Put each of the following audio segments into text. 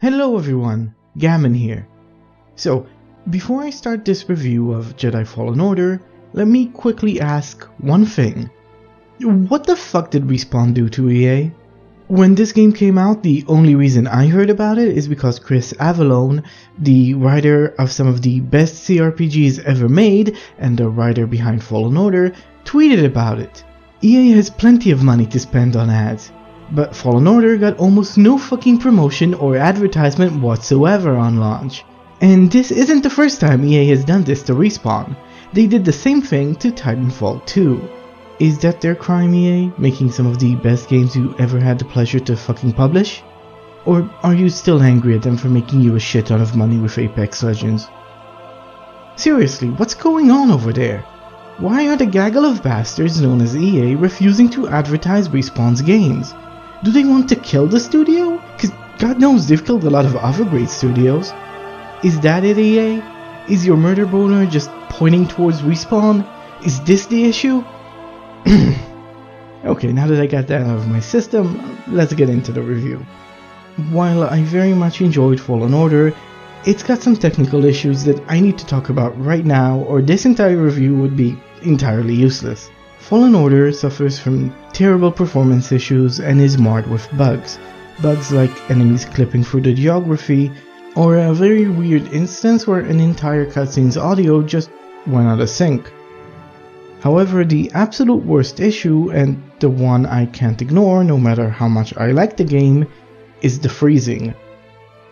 Hello everyone, Gammon here. So, before I start this review of Jedi Fallen Order, let me quickly ask one thing. What the fuck did Respawn do to EA? When this game came out, the only reason I heard about it is because Chris Avellone, the writer of some of the best CRPGs ever made and the writer behind Fallen Order, tweeted about it. EA has plenty of money to spend on ads. But Fallen Order got almost no fucking promotion or advertisement whatsoever on launch. And this isn't the first time EA has done this to Respawn. They did the same thing to Titanfall 2. Is that their crime, EA? Making some of the best games you ever had the pleasure to fucking publish? Or are you still angry at them for making you a shit ton of money with Apex Legends? Seriously, what's going on over there? Why are the gaggle of bastards known as EA refusing to advertise Respawn's games? Do they want to kill the studio? Cause God knows they've killed a lot of other great studios. Is that it, EA? Is your murder boner just pointing towards Respawn? Is this the issue? Okay, now that I got that out of my system, let's get into the review. While I very much enjoyed Fallen Order, it's got some technical issues that I need to talk about right now, or this entire review would be entirely useless. Fallen Order suffers from terrible performance issues and is marred with bugs. Bugs like enemies clipping through the geography, or a very weird instance where an entire cutscene's audio just went out of sync. However, the absolute worst issue, and the one I can't ignore no matter how much I like the game, is the freezing.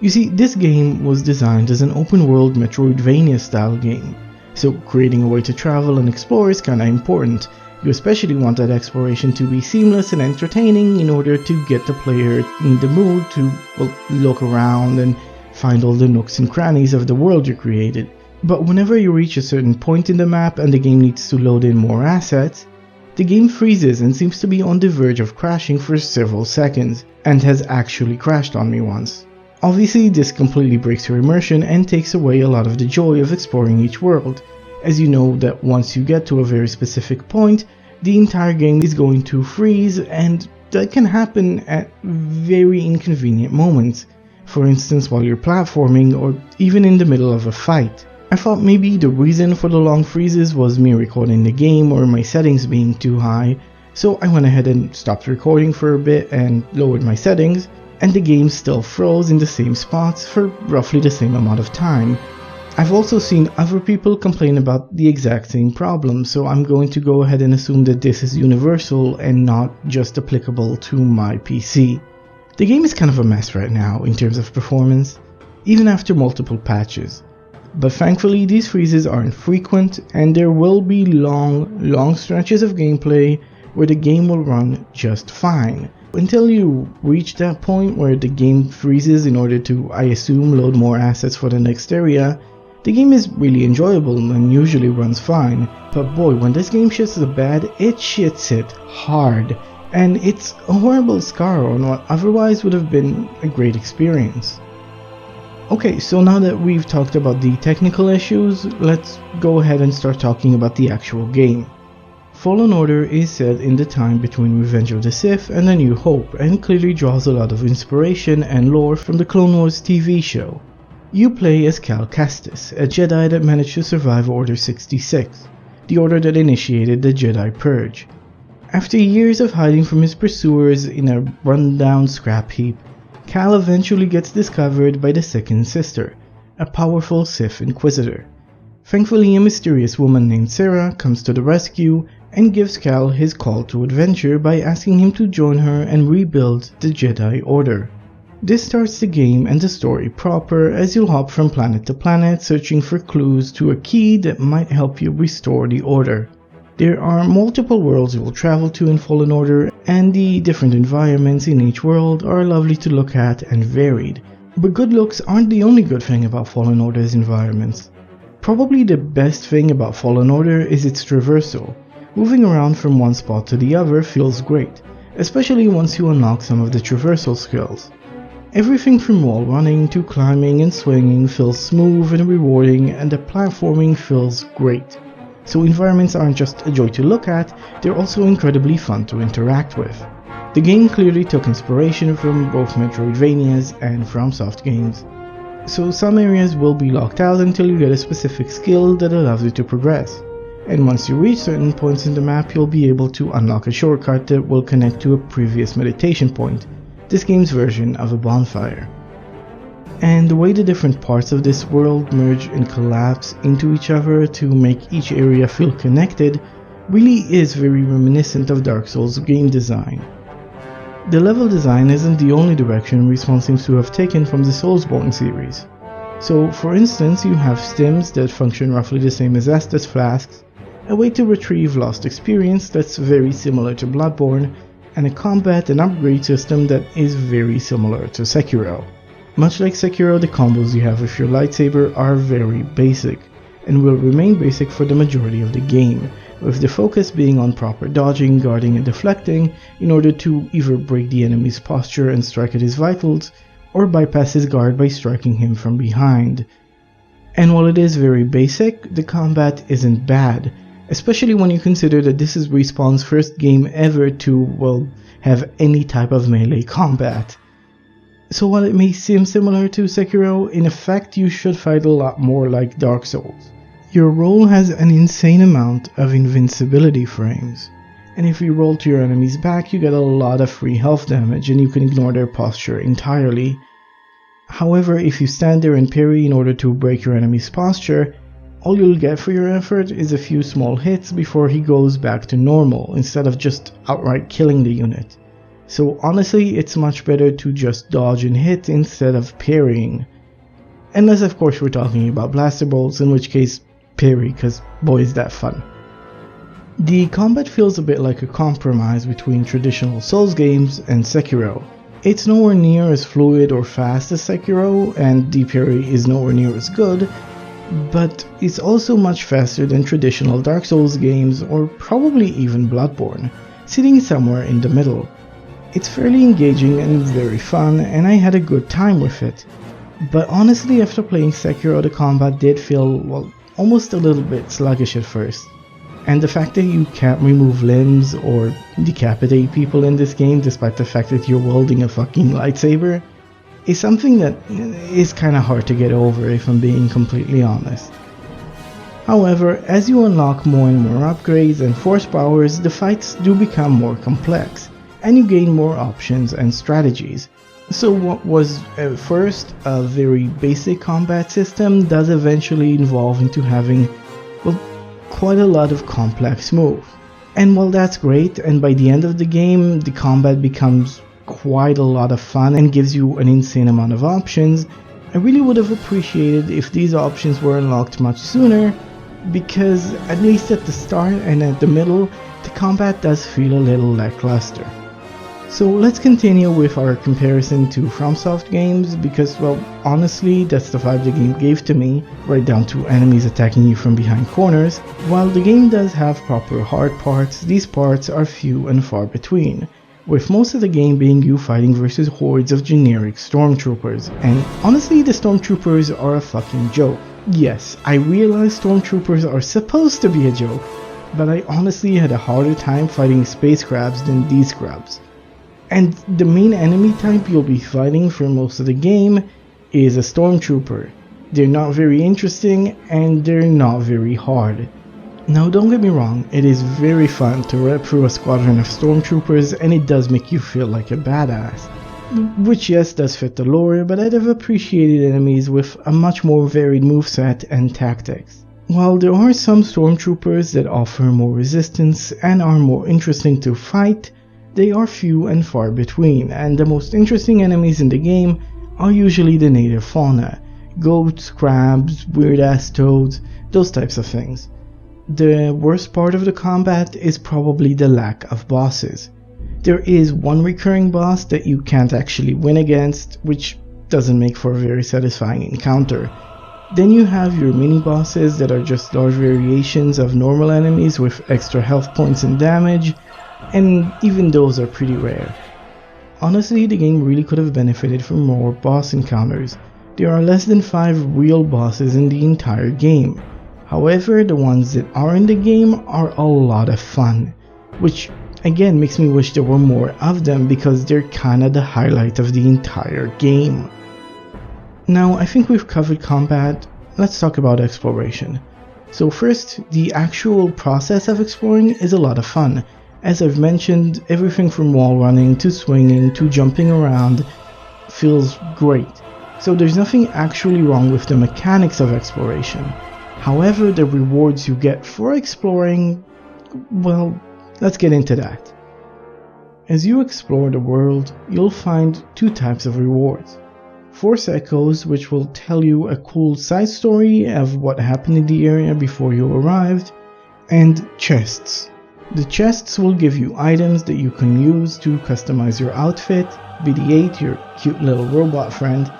You see, this game was designed as an open-world Metroidvania style game, so creating a way to travel and explore is kinda important. You especially want that exploration to be seamless and entertaining in order to get the player in the mood to, look around and find all the nooks and crannies of the world you created. But whenever you reach a certain point in the map and the game needs to load in more assets, the game freezes and seems to be on the verge of crashing for several seconds, and has actually crashed on me once. Obviously, this completely breaks your immersion and takes away a lot of the joy of exploring each world, as you know that once you get to a very specific point, the entire game is going to freeze, and that can happen at very inconvenient moments, for instance while you're platforming or even in the middle of a fight. I thought maybe the reason for the long freezes was me recording the game or my settings being too high, so I went ahead and stopped recording for a bit and lowered my settings, and the game still froze in the same spots for roughly the same amount of time. I've also seen other people complain about the exact same problem, so I'm going to go ahead and assume that this is universal and not just applicable to my PC. The game is kind of a mess right now in terms of performance, even after multiple patches. But thankfully these freezes aren't frequent, and there will be long stretches of gameplay where the game will run just fine. Until you reach that point where the game freezes in order to, I assume, load more assets for the next area, the game is really enjoyable and usually runs fine, but boy, when this game shits the bed, it shits it hard, and it's a horrible scar on what otherwise would have been a great experience. Okay, so now that we've talked about the technical issues, let's go ahead and start talking about the actual game. Fallen Order is set in the time between Revenge of the Sith and A New Hope, and clearly draws a lot of inspiration and lore from the Clone Wars TV show. You play as Cal Kestis, a Jedi that managed to survive Order 66, the order that initiated the Jedi Purge. After years of hiding from his pursuers in a run-down scrap heap, Cal eventually gets discovered by the Second Sister, a powerful Sith Inquisitor. Thankfully, a mysterious woman named Sarah comes to the rescue and gives Cal his call to adventure by asking him to join her and rebuild the Jedi Order. This starts the game and the story proper as you'll hop from planet to planet searching for clues to a key that might help you restore the Order. There are multiple worlds you will travel to in Fallen Order, and the different environments in each world are lovely to look at and varied. But good looks aren't the only good thing about Fallen Order's environments. Probably the best thing about Fallen Order is its traversal. Moving around from one spot to the other feels great, especially once you unlock some of the traversal skills. Everything from wall running to climbing and swinging feels smooth and rewarding, and the platforming feels great. So environments aren't just a joy to look at, they're also incredibly fun to interact with. The game clearly took inspiration from both Metroidvanias and FromSoft games. So some areas will be locked out until you get a specific skill that allows you to progress. And once you reach certain points in the map, you'll be able to unlock a shortcut that will connect to a previous meditation point, this game's version of a bonfire. And the way the different parts of this world merge and collapse into each other to make each area feel connected really is very reminiscent of Dark Souls game design. The level design isn't the only direction Respawn seems to have taken from the Soulsborne series. So for instance, you have stims that function roughly the same as Estus flasks, a way to retrieve lost experience that's very similar to Bloodborne, and a combat and upgrade system that is very similar to Sekiro. Much like Sekiro, the combos you have with your lightsaber are very basic, and will remain basic for the majority of the game, with the focus being on proper dodging, guarding and deflecting in order to either break the enemy's posture and strike at his vitals, or bypass his guard by striking him from behind. And while it is very basic, the combat isn't bad, especially when you consider that this is Respawn's first game ever to, well, have any type of melee combat. So while it may seem similar to Sekiro, in effect you should fight a lot more like Dark Souls. Your roll has an insane amount of invincibility frames, and if you roll to your enemy's back you get a lot of free health damage and you can ignore their posture entirely. However, if you stand there and parry in order to break your enemy's posture, all you'll get for your effort is a few small hits before he goes back to normal, instead of just outright killing the unit. So honestly, it's much better to just dodge and hit instead of parrying. Unless of course we're talking about blaster bolts, in which case parry, cause boy is that fun. The combat feels a bit like a compromise between traditional Souls games and Sekiro. It's nowhere near as fluid or fast as Sekiro, and the parry is nowhere near as good, but it's also much faster than traditional Dark Souls games, or probably even Bloodborne, sitting somewhere in the middle. It's fairly engaging and very fun, and I had a good time with it. But honestly, after playing Sekiro, the combat did feel, well, almost a little bit sluggish at first. And the fact that you can't remove limbs or decapitate people in this game despite the fact that you're wielding a fucking lightsaber is something that is kinda hard to get over, if I'm being completely honest. However, as you unlock more and more upgrades and force powers, the fights do become more complex, and you gain more options and strategies. So what was at first a very basic combat system does eventually evolve into having, well, quite a lot of complex moves. And while that's great, and by the end of the game the combat becomes quite a lot of fun and gives you an insane amount of options, I really would have appreciated if these options were unlocked much sooner, because at least at the start and at the middle, the combat does feel a little lackluster. So let's continue with our comparison to FromSoft games, because, well, honestly, that's the vibe the game gave to me, right down to enemies attacking you from behind corners. While the game does have proper hard parts, these parts are few and far between, with most of the game being you fighting versus hordes of generic stormtroopers, and honestly the stormtroopers are a fucking joke. Yes, I realize stormtroopers are supposed to be a joke, but I honestly had a harder time fighting space crabs than these crabs. And the main enemy type you'll be fighting for most of the game is a stormtrooper. They're not very interesting and they're not very hard. Now don't get me wrong, it is very fun to rep through a squadron of stormtroopers and it does make you feel like a badass. Which yes does fit the lore, but I'd have appreciated enemies with a much more varied moveset and tactics. While there are some stormtroopers that offer more resistance and are more interesting to fight, they are few and far between, and the most interesting enemies in the game are usually the native fauna. Goats, crabs, weird-ass toads, those types of things. The worst part of the combat is probably the lack of bosses. There is one recurring boss that you can't actually win against, which doesn't make for a very satisfying encounter. Then you have your mini-bosses that are just large variations of normal enemies with extra health points and damage, and even those are pretty rare. Honestly, the game really could have benefited from more boss encounters. There are less than 5 real bosses in the entire game. However, the ones that are in the game are a lot of fun, which again makes me wish there were more of them because they're kinda the highlight of the entire game. Now I think we've covered combat, let's talk about exploration. So first, the actual process of exploring is a lot of fun. As I've mentioned, everything from wall running to swinging to jumping around feels great. So there's nothing actually wrong with the mechanics of exploration. However, the rewards you get for exploring, well, let's get into that. As you explore the world, you'll find two types of rewards. Force Echoes, which will tell you a cool side story of what happened in the area before you arrived, and chests. The chests will give you items that you can use to customize your outfit, BD-8, your cute little robot friend,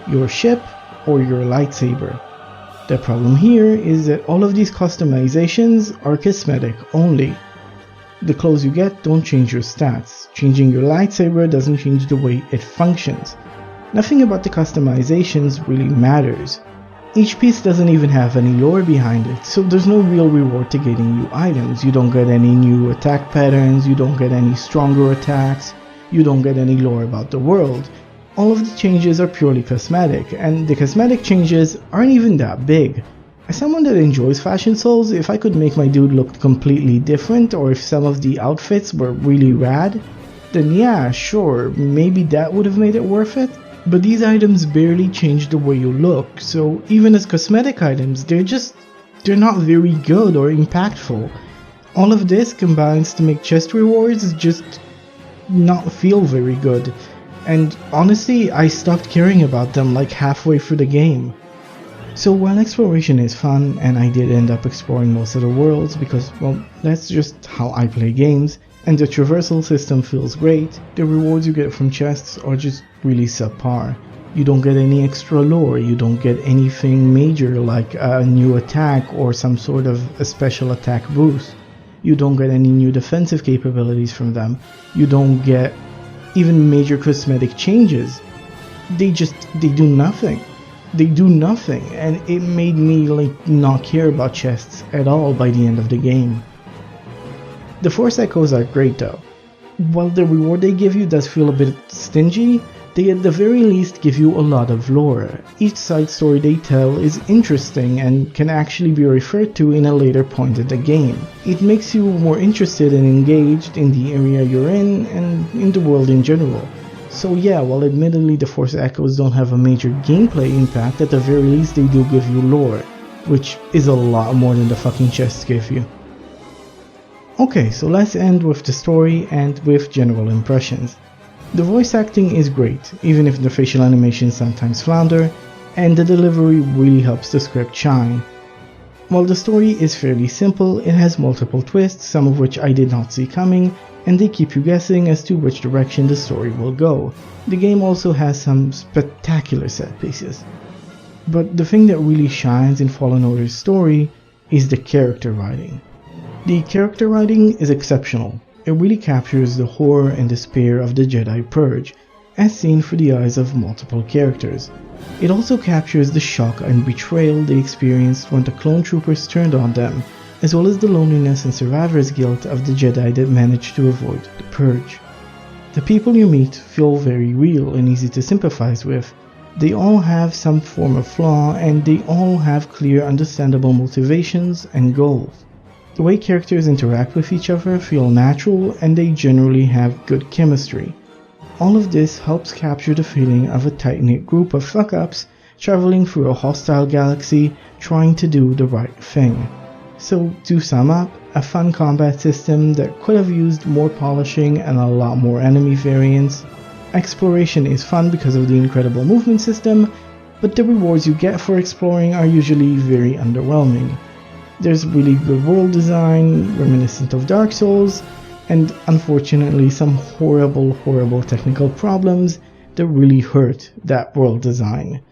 your ship, or your lightsaber. The problem here is that all of these customizations are cosmetic only. The clothes you get don't change your stats. Changing your lightsaber doesn't change the way it functions. Nothing about the customizations really matters. Each piece doesn't even have any lore behind it, so there's no real reward to getting new items. You don't get any new attack patterns, you don't get any stronger attacks, you don't get any lore about the world. All of the changes are purely cosmetic, and the cosmetic changes aren't even that big. As someone that enjoys Fashion Souls, if I could make my dude look completely different, or if some of the outfits were really rad, then yeah, sure, maybe that would have made it worth it. But these items barely change the way you look, so even as cosmetic items, they're not very good or impactful. All of this combines to make chest rewards just not feel very good, and honestly, I stopped caring about them like halfway through the game. So while exploration is fun, and I did end up exploring most of the worlds because, well, that's just how I play games, and the traversal system feels great, the rewards you get from chests are just really subpar. You don't get any extra lore, you don't get anything major like a new attack or some sort of a special attack boost. You don't get any new defensive capabilities from them. You don't get even major cosmetic changes. They do nothing. They do nothing, and it made me not care about chests at all by the end of the game. The Force Echoes are great though. While the reward they give you does feel a bit stingy, they at the very least give you a lot of lore. Each side story they tell is interesting and can actually be referred to in a later point in the game. It makes you more interested and engaged in the area you're in and in the world in general. So yeah, while admittedly the Force Echoes don't have a major gameplay impact, at the very least they do give you lore, which is a lot more than the fucking chests give you. Okay, so let's end with the story and with general impressions. The voice acting is great, even if the facial animations sometimes flounder, and the delivery really helps the script shine. While the story is fairly simple, it has multiple twists, some of which I did not see coming, and they keep you guessing as to which direction the story will go. The game also has some spectacular set pieces. But the thing that really shines in Fallen Order's story is the character writing. The character writing is exceptional. It really captures the horror and despair of the Jedi Purge, as seen through the eyes of multiple characters. It also captures the shock and betrayal they experienced when the clone troopers turned on them, as well as the loneliness and survivor's guilt of the Jedi that managed to avoid the Purge. The people you meet feel very real and easy to sympathize with. They all have some form of flaw, and they all have clear, understandable motivations and goals. The way characters interact with each other feel natural, and they generally have good chemistry. All of this helps capture the feeling of a tight-knit group of fuck-ups traveling through a hostile galaxy trying to do the right thing. So to sum up, a fun combat system that could have used more polishing and a lot more enemy variants. Exploration is fun because of the incredible movement system, but the rewards you get for exploring are usually very underwhelming. There's really good world design, reminiscent of Dark Souls, and unfortunately some horrible technical problems that really hurt that world design.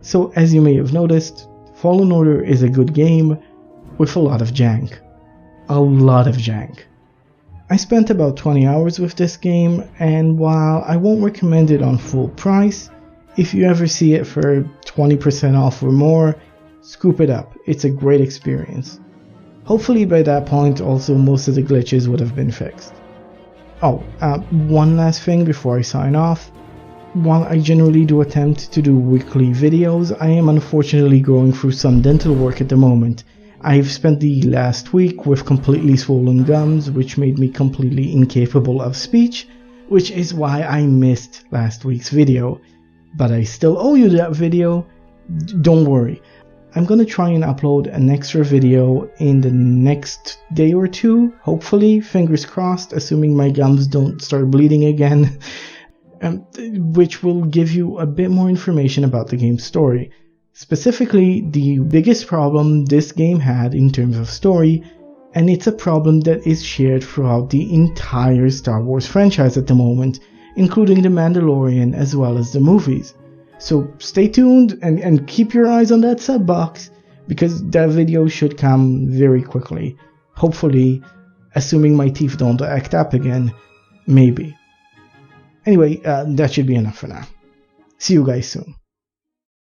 So as you may have noticed, Fallen Order is a good game with a lot of jank. A lot of jank. I spent about 20 hours with this game, and while I won't recommend it on full price, if you ever see it for 20% off or more, scoop it up. It's a great experience. Hopefully by that point also most of the glitches would have been fixed. One last thing before I sign off. While I generally do attempt to do weekly videos, I am unfortunately going through some dental work at the moment. I've spent the last week with completely swollen gums, which made me completely incapable of speech, which is why I missed last week's video. But I still owe you that video. Don't worry. I'm gonna try and upload an extra video in the next day or two, hopefully, fingers crossed, assuming my gums don't start bleeding again, which will give you a bit more information about the game's story. Specifically, the biggest problem this game had in terms of story, and it's a problem that is shared throughout the entire Star Wars franchise at the moment, including The Mandalorian as well as the movies. So stay tuned and keep your eyes on that sub box, because that video should come very quickly. Hopefully, assuming my teeth don't act up again, maybe. Anyway, that should be enough for now. See you guys soon.